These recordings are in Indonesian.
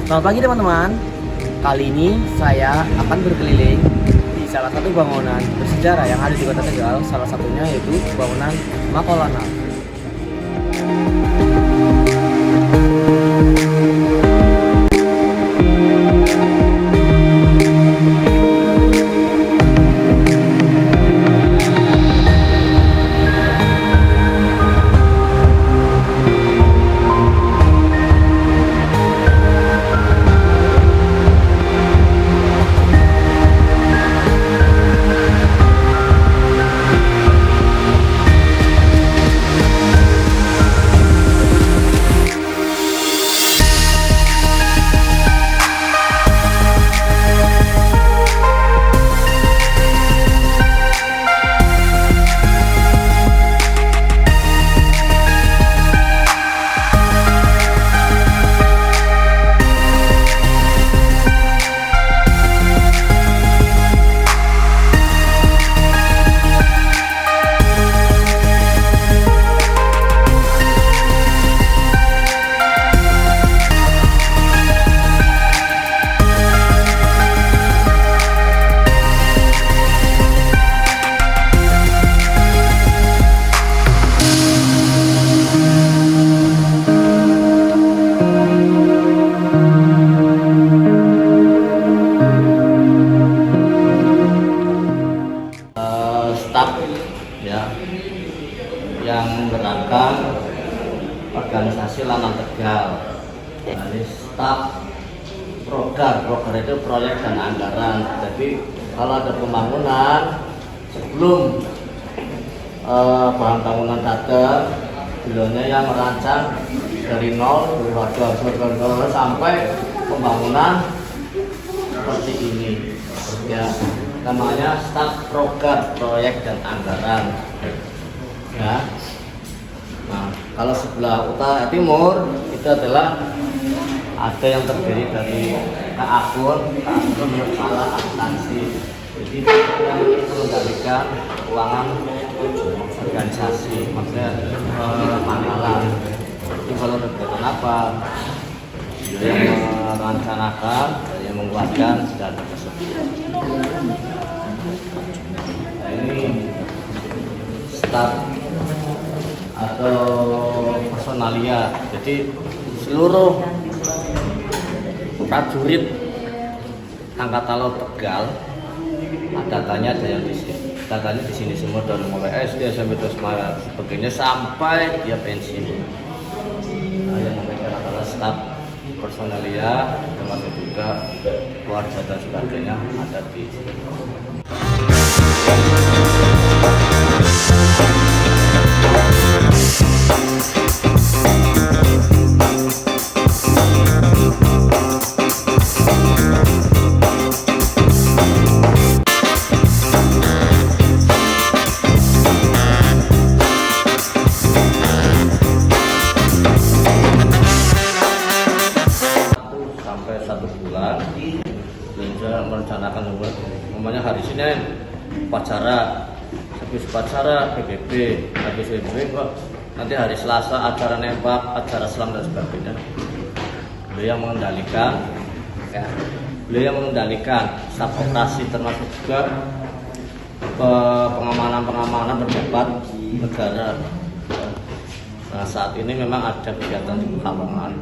Selamat pagi teman-teman. Kali ini saya akan berkeliling di salah satu bangunan bersejarah yang ada di Kota Tegal. Salah satunya yaitu bangunan Makolana. Staf ya yang menggerakkan organisasi Lanang Tegal. Ini staf program itu proyek dan anggaran. Jadi kalau ada pembangunan sebelum bahan bangunan datang, beliaunya yang merancang dari nol sampai pembangunan seperti ini ya. Namanya staf program proyek dan anggaran ya. Nah, kalau sebelah utara timur itu adalah ada yang terdiri dari akun kepala akuntansi. Jadi yang mengendalikan keuangan organisasi, maksudnya pangkalan. Itu kalau kegiatan apa, yang merencanakan, yang menguatkan data tersebut. Ini staf atau personalia. Jadi seluruh prajurit Angkatan Laut Tegal datanya ada yang di sini. Datanya di sini semua dari mulai SD sampai terus sebagainya sampai dia pensiun. Nah, yang mereka adalah staf personalia, termasuk juga keluarga dan sebagainya ada di sini. Sampai 1 bulan bisa merencanakan umumnya hari Senin upacara, habis upacara PBB, habis PBB kok nanti hari Selasa acara nembak, acara selam dan sebagainya. Beliau yang mengendalikan ya, beliau yang mengendalikan staf operasi termasuk juga pengamanan berdebat negara. Nah, saat ini memang ada kegiatan di Pekalongan.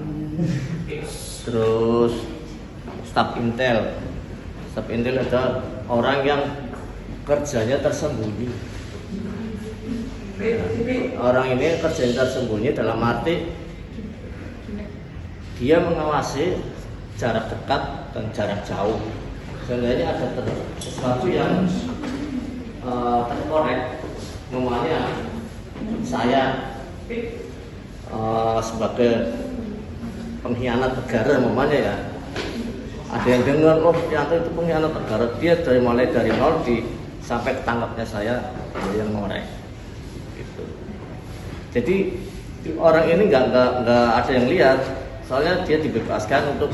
Terus staf intel ada orang yang kerjanya tersembunyi. Orang ini kerjanya tersembunyi dalam arti dia mengawasi jarak dekat dan jarak jauh. Sehingga ini ada sesuatu yang terkorek. Namanya saya sebagai pengkhianat negara namanya ya. Ada yang dengar, oh ternyata itu pengkhianat negara. Dia mulai dari nol sampai ketangkapnya saya yang ngorek. Gitu. Jadi orang ini nggak ada yang lihat, soalnya dia dibebaskan untuk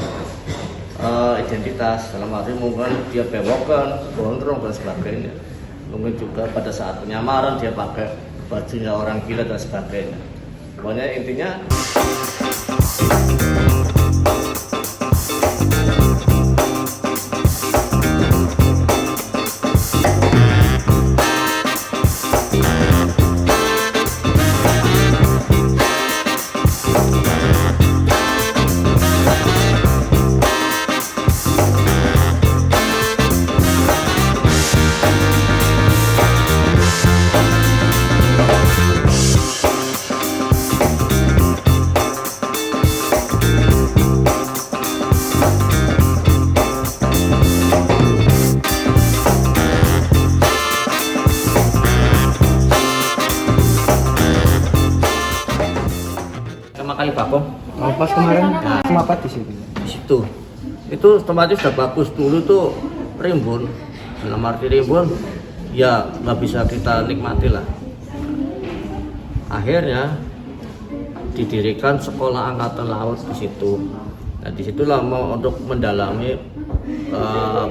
identitas. Dalam arti mungkin dia bewokan, gondrong dan sebagainya. Mungkin juga pada saat penyamaran dia pakai bajunya orang gila dan sebagainya. Pokoknya intinya kemarin Nah. kenapa di situ? Di situ itu tempatnya sudah bagus. Dulu tuh rimbun, dalam arti rimbun ya nggak bisa kita nikmati lah. Akhirnya didirikan sekolah angkatan laut di situ. Nah disitulah mau untuk mendalami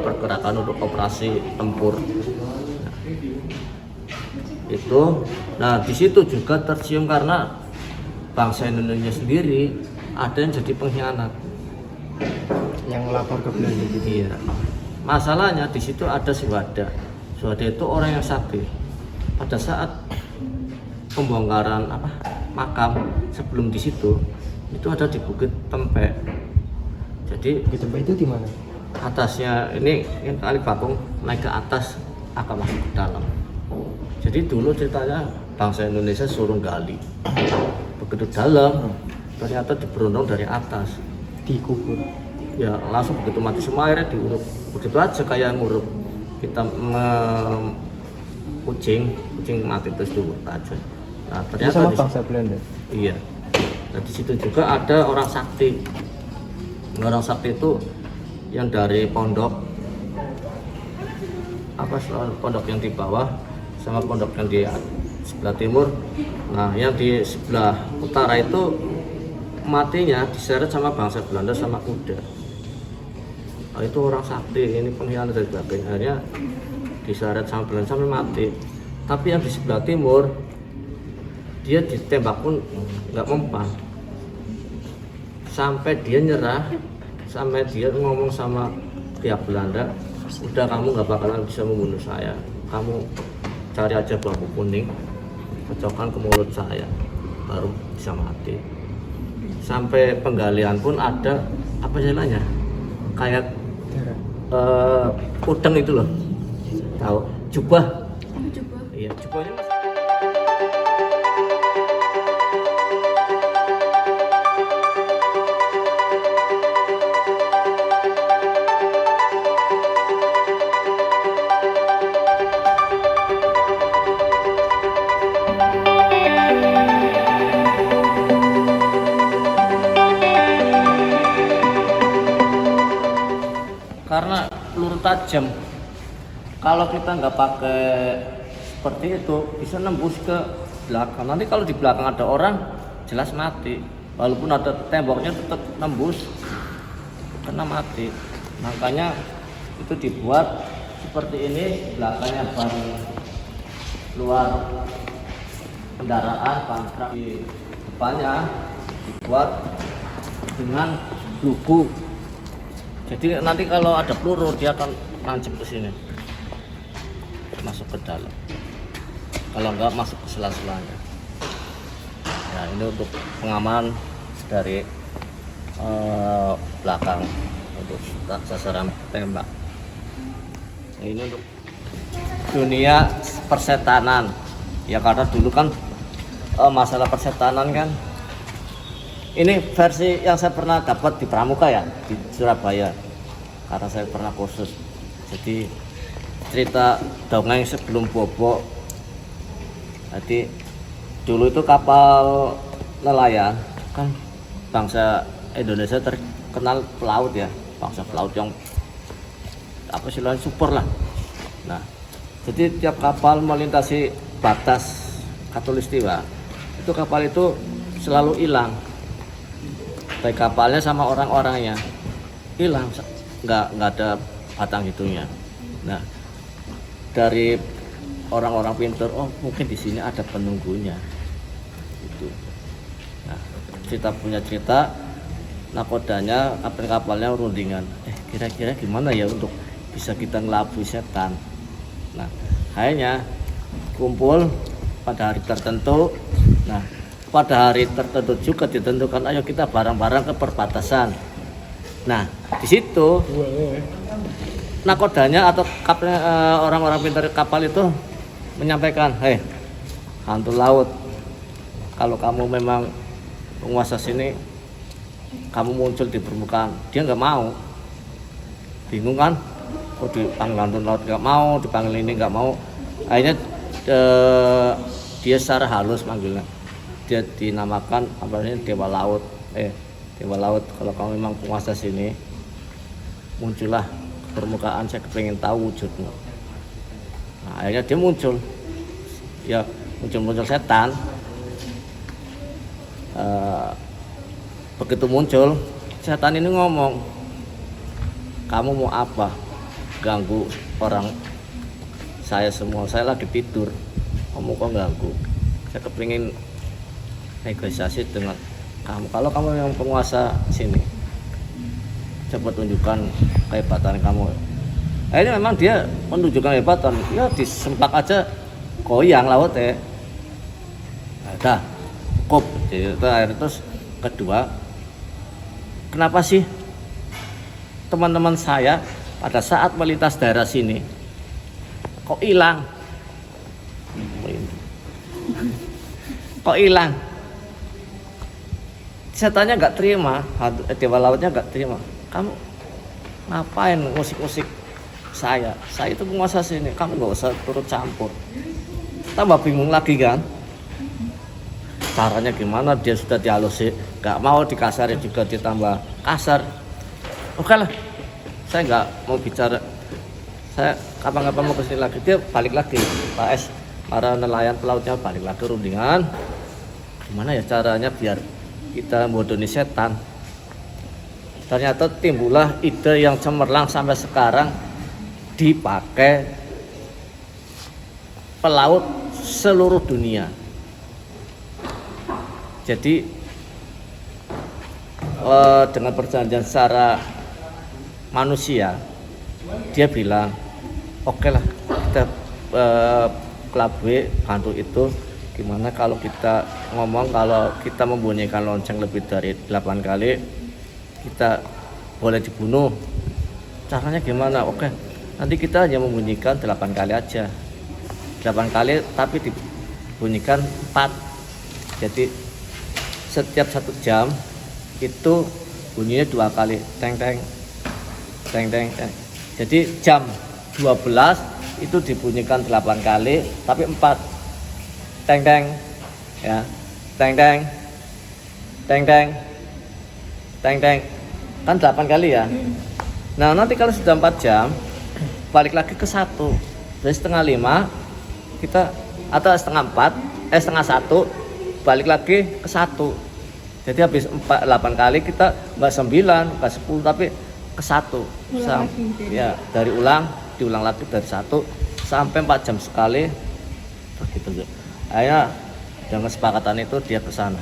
pergerakan untuk operasi tempur. Itu, nah di situ juga tercium karena bangsa Indonesia sendiri ada yang jadi pengkhianat. Yang lapor ke Belanda gitu. Iya. Masalahnya di situ ada Suwada. Suwada itu orang yang sakti. Pada saat pembongkaran makam sebelum di situ itu ada di Bukit Tempe. Jadi Di tempat itu di mana? atasnya ini kali bakung naik ke atas akan masuk ke dalam. Jadi dulu ceritanya bangsa Indonesia suruh gali. Begitu dalam ternyata diberondong dari atas. Dikubur. Ya langsung begitu mati semua airnya diuruk. Begitu aja kayak nguruk kita kucing mati terus diuruk aja. Nah Itu ternyata sama bangsa Belanda. iya. Nah di situ juga ada orang sakti. Orang sakti itu yang dari pondok pondok yang di bawah sama pondok yang di sebelah timur. Nah yang di sebelah utara itu matinya diseret sama bangsa Belanda sama kuda. Nah, itu orang sakti, ini pengkhianat dan sebagainya. Akhirnya diseret sama Belanda sampai mati. Tapi yang di sebelah timur dia ditembak pun nggak mempan. Sampai dia nyerah, sampai dia ngomong sama pihak Belanda, udah kamu nggak bakalan bisa membunuh saya. Kamu cari aja bambu kuning, kocokkan ke mulut saya, baru bisa mati. Sampai penggalian pun ada apa istilahnya, kayak udeng itu loh, tahu? Jubah. Jubah. Iya, jubahnya masih. Karena peluru tajam, kalau kita nggak pakai seperti itu bisa nembus ke belakang. Nanti kalau di belakang ada orang jelas mati, walaupun ada temboknya tetap nembus kena mati. Makanya itu dibuat seperti ini, belakangnya ban luar kendaraan, ban truk, di depannya dibuat dengan lugu. Jadi nanti kalau ada peluru dia akan nancep ke sini, masuk ke dalam. Kalau enggak masuk ke sela-selanya. Nah ini untuk pengaman dari belakang untuk sasaran tembak. Nah, ini untuk dunia persetanan. Ya karena dulu kan masalah persetanan kan. Ini versi yang saya pernah dapat di Pramuka ya, di Surabaya. Karena saya pernah kursus. Jadi cerita dongeng sebelum bobo. Jadi dulu itu kapal nelayan kan bangsa Indonesia terkenal pelaut ya, bangsa pelaut yang apa istilahnya super lah. Nah, jadi tiap kapal melintasi batas Katulistiwa, itu kapal itu selalu hilang. Baik kapalnya sama orang-orangnya hilang, nggak ada batang hidungnya. Nah dari orang-orang pintar, oh mungkin di sini ada penunggunya itu. Nah kita punya cerita nakodanya kapalnya rundingan, kira-kira gimana ya untuk bisa kita ngelabui setan. Nah akhirnya kumpul pada hari tertentu. Nah pada hari tertentu juga ditentukan, ayo kita bareng-bareng ke perbatasan. Nah di situ nakodanya atau orang-orang pintar kapal itu menyampaikan, hei hantu laut, kalau kamu memang penguasa sini, kamu muncul di permukaan. Dia nggak mau, bingung kan, oh dipanggil hantu laut nggak mau, dipanggil ini nggak mau. Akhirnya dia secara halus manggilnya, dia dinamakan apa ini, dewa laut, Dewa Laut, kalau kamu memang penguasa sini, muncullah ke permukaan, saya kepengen tahu wujudmu. Nah, akhirnya dia muncul, ya muncul setan. Begitu muncul, setan ini ngomong, kamu mau apa? Ganggu orang saya semua, saya lagi tidur, kamu kok ganggu? Saya kepingin negosiasi dengan kamu. Kalau kamu yang penguasa sini, coba tunjukkan kehebatan kamu. Akhirnya memang dia menunjukkan kehebatan, ya disempak aja goyang lautnya. Nah, cukup. Jadi itu akhirnya. Terus kedua, kenapa sih teman-teman saya pada saat melintas daerah sini kok hilang? Kok hilang? Setannya nggak terima, Dewa Lautnya nggak terima. Kamu ngapain musik-musik saya? Saya itu penguasa sini, kamu nggak usah turut campur. Tambah bingung lagi kan? Caranya gimana? Dia sudah dihalusi, nggak mau dikasarin juga ditambah kasar. Oke lah, saya nggak mau bicara. Saya kapan-kapan mau kesini lagi. Dia balik lagi, Pak S. Para nelayan pelautnya balik lagi rundingan. Gimana ya caranya biar kita bodohi setan? Ternyata timbullah ide yang cemerlang sampai sekarang dipakai pelaut seluruh dunia. Jadi dengan perjanjian secara manusia, dia bilang, oke lah kita kelabui bantu itu. Gimana kalau kita ngomong kalau kita membunyikan lonceng lebih dari 8 kali, kita boleh dibunuh. Caranya gimana? Oke, nanti kita hanya membunyikan 8 kali aja. 8 kali tapi dibunyikan 4. Jadi setiap 1 jam itu bunyinya 2 kali. Teng teng teng teng teng. Jadi jam 12 itu dibunyikan 8 kali tapi 4. Teng teng, ya, teng teng, teng teng, teng teng, kan 8 kali ya. Nah nanti kalau sudah 4 jam, balik lagi ke 1. Jadi setengah 5 kita, atau setengah 4, setengah 1, balik lagi ke 1. Jadi habis 8 kali kita nggak 9, nggak 10, tapi ke 1. Ya dari diulang lagi dari 1 sampai 4 jam sekali, begitu. Akhirnya dengan kesepakatan itu dia ke sana.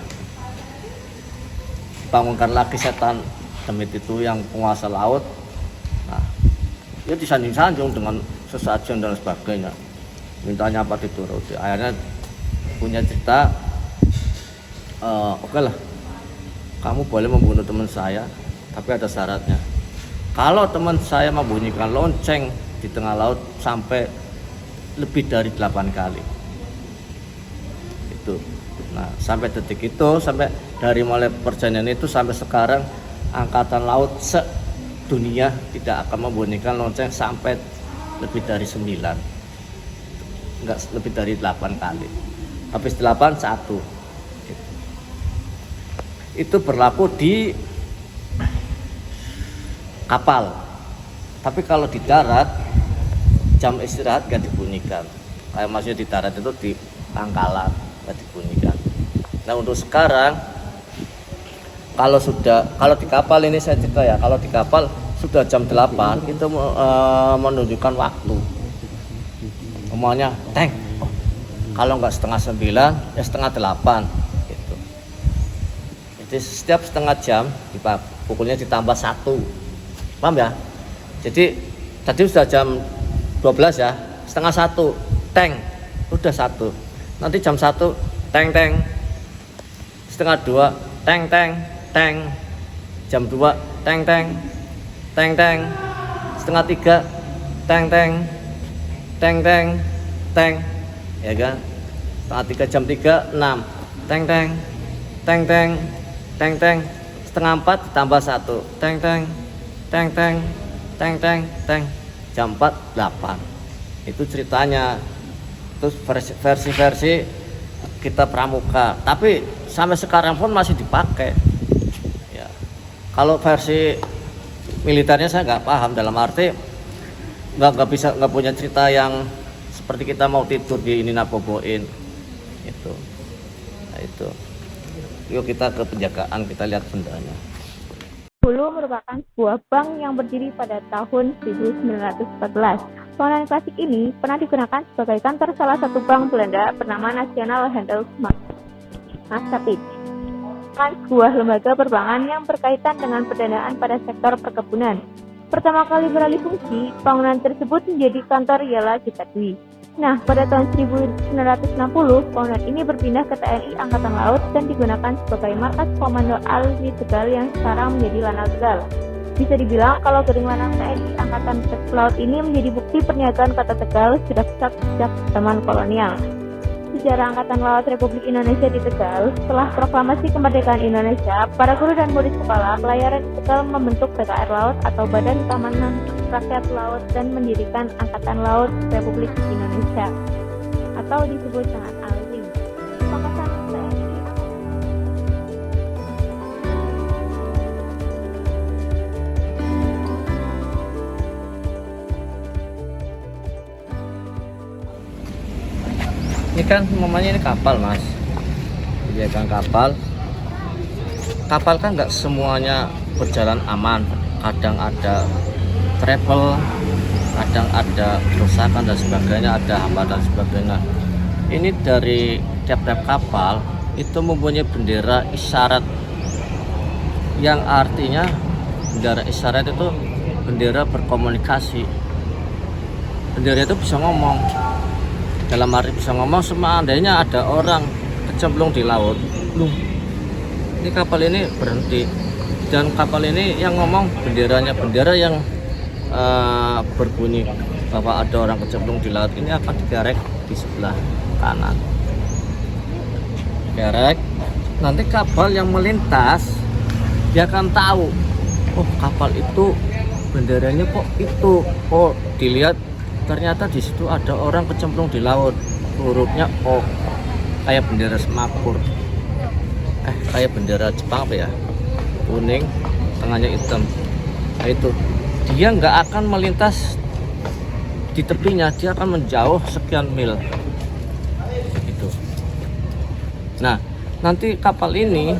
Bangunkan lagi setan demit itu yang penguasa laut. Nah, dia disanjung-sanjung dengan sesajen dan sebagainya. Mintanya apa dituruti. Akhirnya punya cerita, oke lah, kamu boleh membunuh teman saya, tapi ada syaratnya. Kalau teman saya membunyikan lonceng di tengah laut sampai lebih dari 8 kali. Nah sampai detik itu, sampai dari mulai perjanjian itu sampai sekarang, angkatan laut sedunia tidak akan membunyikan lonceng sampai lebih dari 9, enggak lebih dari 8 kali. Habis 8 1. Itu berlaku di kapal. Tapi kalau di darat jam istirahat gak dibunyikan. Kayak maksudnya di darat itu di pangkalan dibunyikan. Nah untuk sekarang kalau di kapal ini saya cerita ya, kalau di kapal sudah jam 8 itu menunjukkan waktu. Umumnya teng, kalau nggak setengah 9 ya setengah 8 gitu. Jadi setiap setengah jam pukulnya ditambah 1, paham ya? Jadi tadi sudah jam 12 ya, setengah 1 teng, udah 1. Nanti jam 1 teng teng, setengah 2 teng teng teng, jam 2 teng teng teng teng, setengah 3 teng teng teng teng teng, ya kan? Setengah 3 jam 3 6 teng teng teng teng teng teng, setengah 4 ditambah 1 teng teng teng teng teng teng teng, jam 4 8. Itu ceritanya. Terus versi kita pramuka, tapi sampai sekarang pun masih dipakai ya. Kalau versi militernya saya nggak paham, dalam arti nggak punya cerita yang seperti kita mau tidur di ini naboboin itu. Nah, itu. Yuk kita ke penjagaan, kita lihat bendanya. Hulu merupakan sebuah bank yang berdiri pada tahun 1914. Bangunan klasik ini pernah digunakan sebagai kantor salah satu bank Belanda bernama National Handelsmaatschappiij, merupakan sebuah lembaga perbankan yang berkaitan dengan pendanaan pada sektor perkebunan. Pertama kali beralih fungsi, bangunan tersebut menjadi kantor Yala Gita Dwi. Nah, pada tahun 1960, bangunan ini berpindah ke TNI Angkatan Laut dan digunakan sebagai markas Komando Alwi Tegal yang sekarang menjadi Lanal Tegal. Bisa dibilang kalau gedung Lanal TNI Angkatan Laut ini menjadi bukti perniagaan Kota Tegal sudah pesat sejak zaman kolonial. Sejarah Angkatan Laut Republik Indonesia di Tegal. Setelah proklamasi kemerdekaan Indonesia, para guru dan murid sekolah pelayaran di Tegal membentuk PKR Laut atau Badan Keamanan Rakyat Laut dan mendirikan Angkatan Laut Republik Indonesia atau disebut dengan ALRI. Pangkatan TNI Ini kan namanya ini kapal, Mas. Penjagaan kapal. Kapal kan nggak semuanya berjalan aman. Kadang ada travel, kadang ada kerusakan dan sebagainya, ada hambatan dan sebagainya. Ini dari tiap-tiap kapal itu mempunyai bendera isyarat, yang artinya bendera isyarat itu bendera berkomunikasi. Bendera itu bisa ngomong. Dalam arti bisa ngomong, seandainya ada orang kecemplung di laut, ini kapal ini berhenti, dan kapal ini yang ngomong benderanya, bendera yang berbunyi bahwa ada orang kecemplung di laut ini akan dikerek di sebelah kanan. Kerek, nanti kapal yang melintas dia akan tahu, oh kapal itu benderanya kok itu, oh dilihat ternyata di situ ada orang kecemplung di laut, hurufnya O, kayak bendera Semapur, kayak bendera Jepang apa ya, kuning, tengahnya hitam. Nah itu, dia nggak akan melintas di tepinya, dia akan menjauh sekian mil. Itu. Nah, nanti kapal ini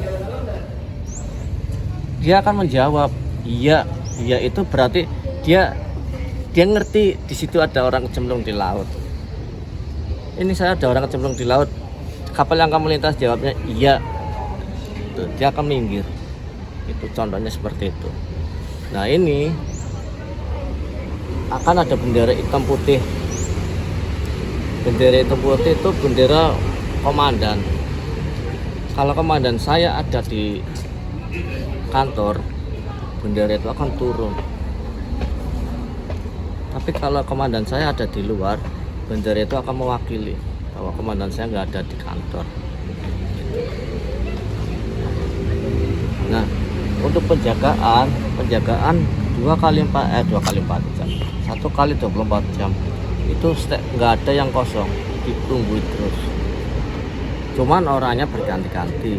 dia akan menjawab, iya itu berarti dia ngerti di situ ada orang kecemplung di laut. Ini saya ada orang kecemplung di laut. Kapal yang akan melintas jawabnya iya. Tuh, dia akan minggir. Itu contohnya seperti itu. Nah ini akan ada bendera hitam putih. Bendera hitam putih itu bendera komandan. Kalau komandan saya ada di kantor, bendera itu akan turun. Tapi kalau komandan saya ada di luar, bendera itu akan mewakili bahwa komandan saya nggak ada di kantor. Nah, untuk penjagaan 2 kali 4 jam, 1 kali 24 jam itu nggak ada yang kosong, ditunggu terus. Cuman orangnya berganti-ganti,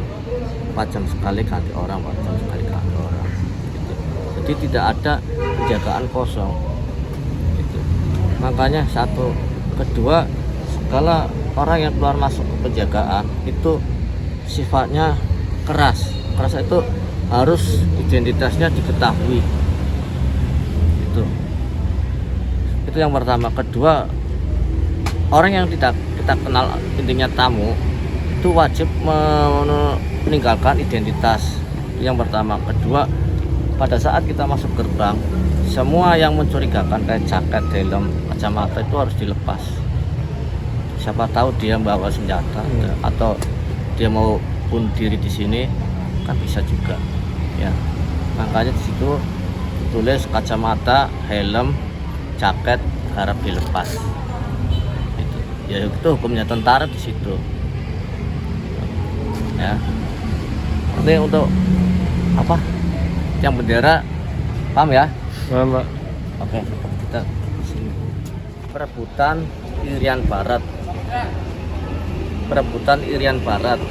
4 jam sekali ganti orang, 4 jam sekali ganti orang gitu. Jadi tidak ada penjagaan kosong. Makanya satu, kedua, segala orang yang keluar masuk ke penjagaan itu sifatnya keras itu harus identitasnya diketahui. Itu yang pertama. Kedua, orang yang tidak kita kenal, intinya tamu, itu wajib meninggalkan identitas. Yang pertama. Kedua, pada saat kita masuk gerbang, semua yang mencurigakan kayak jaket, helm, kacamata itu harus dilepas. Siapa tahu dia membawa senjata atau dia mau bunuh diri di sini, kan bisa juga. Ya, makanya di situ tulis kacamata, helm, jaket harap dilepas. Ya itu hukumnya tentara di situ. Ya, ini untuk apa? Yang bendera, paham ya? Mbak. Oke, kita sini. Perebutan Irian Barat. Perebutan Irian Barat.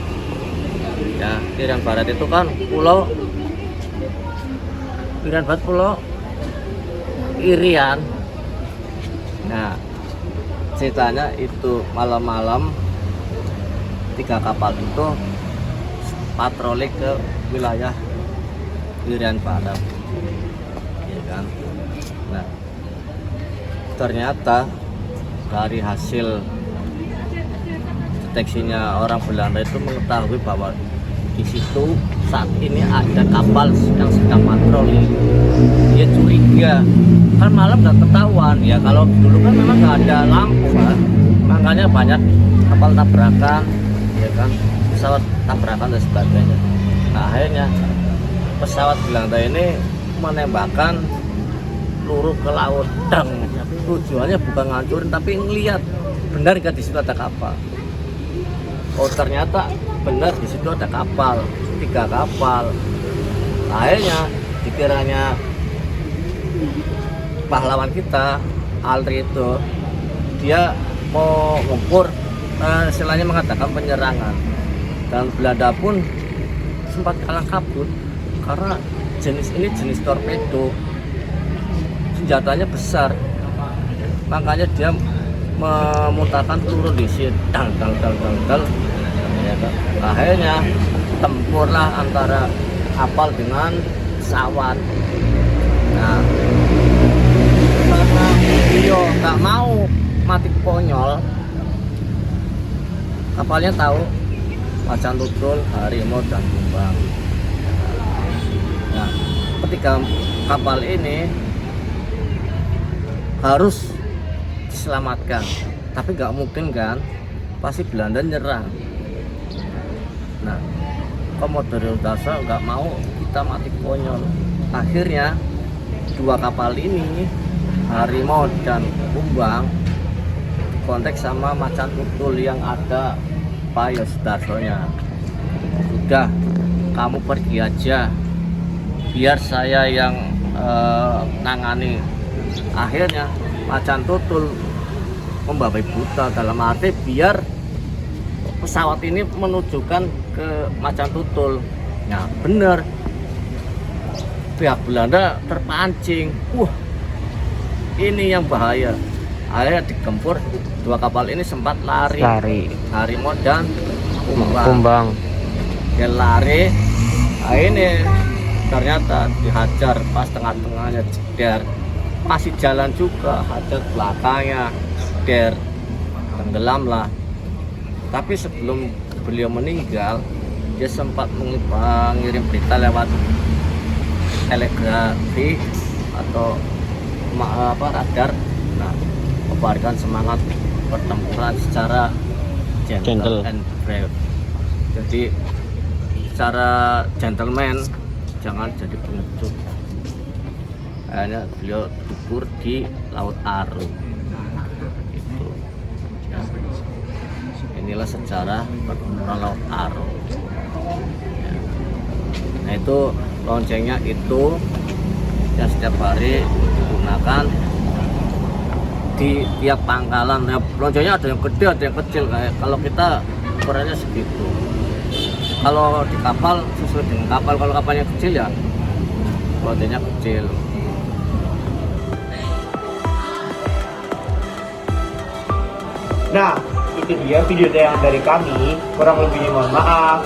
Ya, Irian Barat itu kan pulau Irian banget pulau Irian. Nah, ceritanya itu malam-malam 3 kapal itu patroli ke wilayah Irian Barat, ya kan. Nah, ternyata dari hasil deteksinya orang Belanda itu mengetahui bahwa di situ saat ini ada kapal yang sedang patroli. Dia curiga, kan malam nggak ketahuan ya, kalau dulu kan memang nggak ada lampu kan, makanya banyak kapal tabrakan, ya kan, pesawat tabrakan dan sebagainya. Nah, akhirnya pesawat Belanda ini menembakkan peluru ke laut. Tujuannya bukan ngancurin tapi ngelihat benar nggak di situ ada kapal. Oh, ternyata benar di situ ada kapal, 3 kapal. Akhirnya dikiranya pahlawan kita Alri itu dia mau ngumpur, istilahnya mengatakan penyerangan, dan Belanda pun sempat kalang kabut karena jenis ini jenis torpedo, senjatanya besar, makanya dia memutarkan peluru di sini, dang, ya kan? Akhirnya tempurlah antara kapal dengan pesawat. Nah, karena dia nggak mau mati konyol, kapalnya tahu macan tutul, harimau dan kumbang. Nah, ketika kapal ini harus diselamatkan, tapi nggak mungkin kan, pasti Belanda nyerang. Nah, Komodoro Dasa nggak mau kita mati konyol. Akhirnya 2 kapal ini, harimau dan kumbang, kontak sama macan tutul yang ada Pak Yosudarsonya. Udah, kamu pergi aja, biar saya yang nangani. Akhirnya macan tutul membabi buta, dalam arti biar pesawat ini menunjukkan ke macan tutul. Nah, bener, pihak Belanda terpancing. Ini yang bahaya. Akhirnya digempur, 2 kapal ini sempat lari. Harimau dan kumbang. Dia lari. Nah, ini ternyata dihajar pas tengah-tengahnya, jeder. Masih jalan juga, hajar belakangnya, jeder. Tenggelam lah. Tapi sebelum beliau meninggal, dia sempat mengirim berita lewat telegrafi atau radar. Nah, memberikan semangat pertempuran secara gentle and brave. Jadi secara gentleman, jangan jadi pengecut. Akhirnya beliau gugur di Laut Aru. Itu. Ya. Inilah sejarah pertempuran Laut Aru. Ya. Nah, itu loncengnya itu yang setiap hari digunakan di tiap pangkalan. Nah, loncengnya ada yang gede, ada yang kecil. Kayak kalau kita ukurannya segitu. Kalau di kapal sesuai dengan kapal. Kalau kapalnya kecil ya loncengnya kecil. Nah, itu dia video yang dari kami. Kurang lebihnya mohon maaf.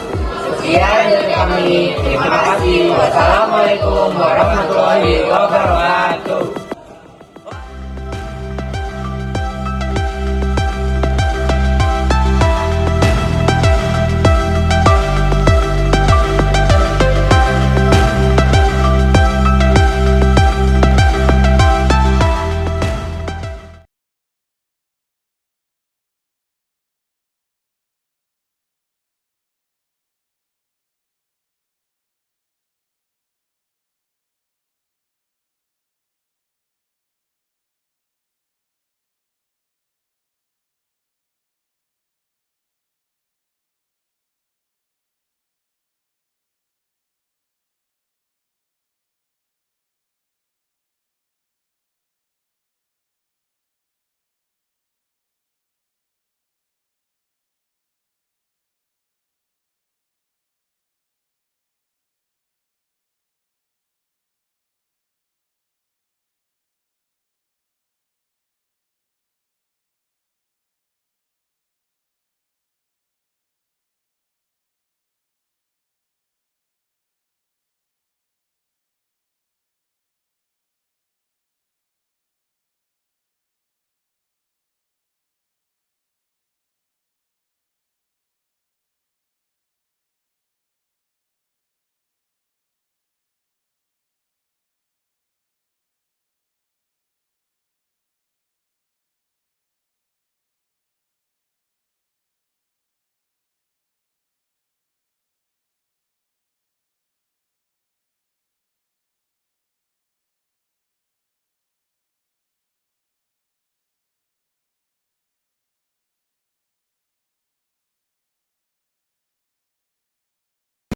Sekian dari kami. Terima kasih. Wassalamualaikum warahmatullahi wabarakatuh.